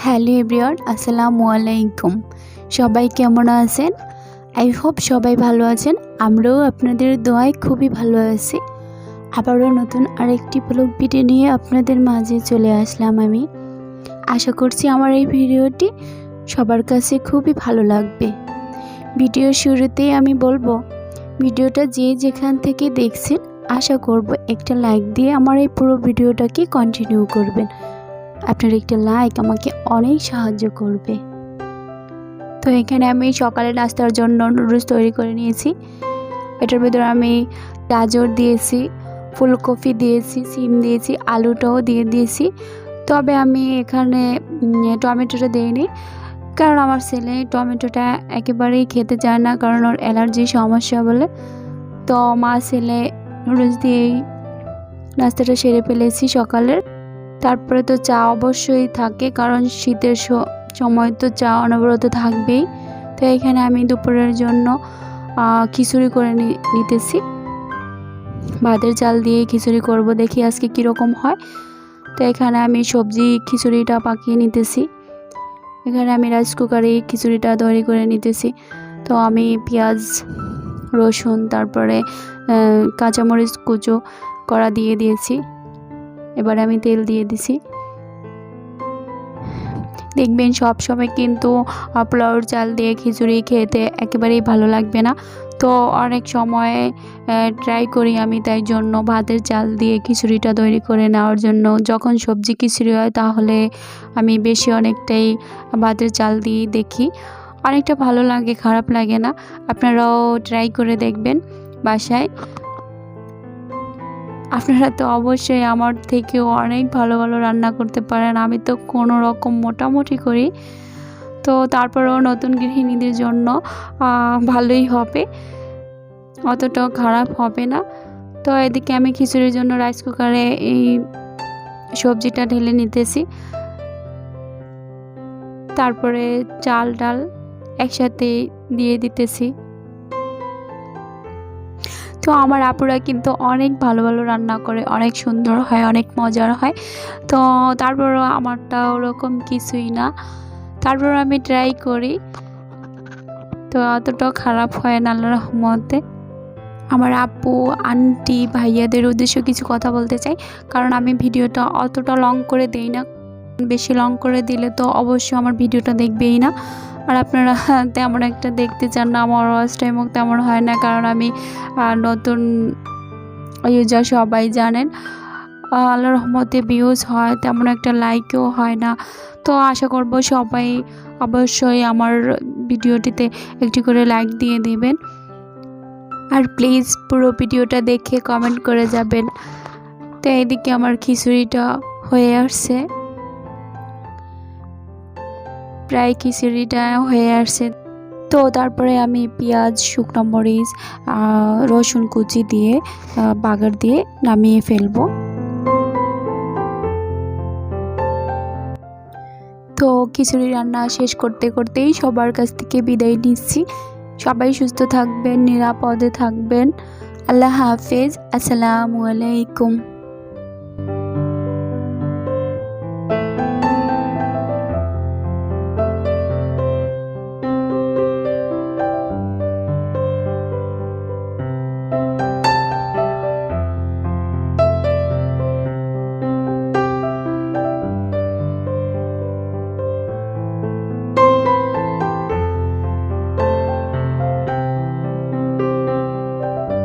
Hello everyone, আসসালামু আলাইকুম। সবাই কেমন আছেন? আই হোপ সবাই ভালো আছেন। আমরাও আপনাদের দোয়ায় খুবই ভালো আছি। আবারও নতুন আরেকটি ব্লগ ভিডিও নিয়ে আপনাদের মাঝে চলে আসলাম আমি। আশা করছি আমার এই ভিডিওটি সবার কাছে খুবই ভালো লাগবে। ভিডিওর শুরুতেই আমি বলবো, ভিডিওটা যে যেখান থেকে দেখছেন আশা করব একটা লাইক দিয়ে আমার এই পুরো ভিডিওটাকে কন্টিনিউ করবেন। আপনার একটা লাইক আমাকে অনেক সাহায্য করবে। তো এখানে আমি সকালে নাস্তার জন্য নুডলস তৈরি করে নিয়েছি। এটার ভিতরে আমি গাজর দিয়েছি, ফুলকপি দিয়েছি, সিম দিয়েছি, আলুটাও দিয়ে দিয়েছি। তবে আমি এখানে টমেটোটা দিইনি, কারণ আমার ছেলে টমেটোটা একেবারেই খেতে চায় না, কারণ ওর অ্যালার্জির সমস্যা বলে। তো মা ছেলে নুডলস দিয়েই নাস্তাটা সেরে ফেলেছি সকালের। তারপরে তো চা অবশ্যই থাকে, কারণ শীতের সময় তো চা অনবরত থাকবেই। তো এখানে আমি দুপুরের জন্য খিচুড়ি করে নিতেছি। ভাতের চাল দিয়ে খিচুড়ি করব, দেখি আজকে কীরকম হয়। তো এখানে আমি সবজি খিচুড়িটা পাকিয়ে নিতেছি। এখানে আমি রাইস কুকারে খিচুড়িটা তৈরি করে নিতেছি। তো আমি পেঁয়াজ, রসুন, তারপরে কাঁচামরিচ কুচো করা দিয়ে দিয়েছি। এবার আমি তেল দিয়ে দিছি। দেখবেন সব সময় কিন্তু পোলাওর চাল দিয়ে খিচুড়ি খেতে একেবারেই ভালো লাগবে না। তো অনেক সময় ট্রাই করি আমি, তাই জন্য ভাতের চাল দিয়ে খিচুড়িটা তৈরি করে নেওয়ার জন্য। যখন সবজি খিচুড়ি হয় তাহলে আমি অনেকটাই ভাতের চাল দিয়ে দেখি, অনেকটা ভালো লাগে, খারাপ লাগে না। আপনারাও ট্রাই করে দেখবেন বাসায়। আপনারা তো অবশ্যই আমার থেকেও অনেক ভালো ভালো রান্না করতে পারেন, আমি তো কোনো রকম মোটামুটি করি। তো তারপরেও নতুন গৃহিণীদের জন্য ভালোই হবে, অতটাও খারাপ হবে না। তো এদিকে আমি খিচুড়ির জন্য রাইস কুকারে এই সবজিটা ঢেলে নিতেছি। তারপরে চাল ডাল একসাথে দিয়ে দিতেছি। তো আমার আপুরা কিন্তু অনেক ভালো ভালো রান্না করে, অনেক সুন্দর হয়, অনেক মজার হয়। তো তারপরও আমারটা ওরকম কিছুই না, তারপর আমি ট্রাই করি। তো অতটাও খারাপ হয় না আল্লাহর রহমতে। আমার আপু, আন্টি, ভাইয়াদের উদ্দেশ্যে কিছু কথা বলতে চাই, কারণ আমি ভিডিওটা অতটা লং করে দেই না। বেশি লং করে দিলে তো অবশ্যই আমার ভিডিওটা দেখবেই না, আর আপনারা তেমন একটা দেখতে চান না। আমার ওয়াচ টাইমও তেমন হয় না, কারণ আমি নতুন ইউজার, সবাই জানেন। আল্লাহর রহমতে ভিউজ হয়, তেমন একটা লাইকও হয় না। তো আশা করব সবাই অবশ্যই আমার ভিডিওটিতে একটি করে লাইক দিয়ে দিবেন, আর প্লিজ পুরো ভিডিওটা দেখে কমেন্ট করে যাবেন। তো এদিকে আমার খিচুড়িটা হয়ে আসছে, প্রায় খিচুড়িটা হয়ে আসছে। তো তারপরে আমি পেঁয়াজ, শুকনো মরিচ, রসুন কুচি দিয়ে বাগার দিয়ে নামিয়ে ফেলবো। তো খিচুড়ি রান্না শেষ করতে করতেই সবার কাছ থেকে বিদায় নিচ্ছি। সবাই সুস্থ থাকবেন, নিরাপদে থাকবেন। আল্লাহ হাফেজ, আসসালামু আলাইকুম।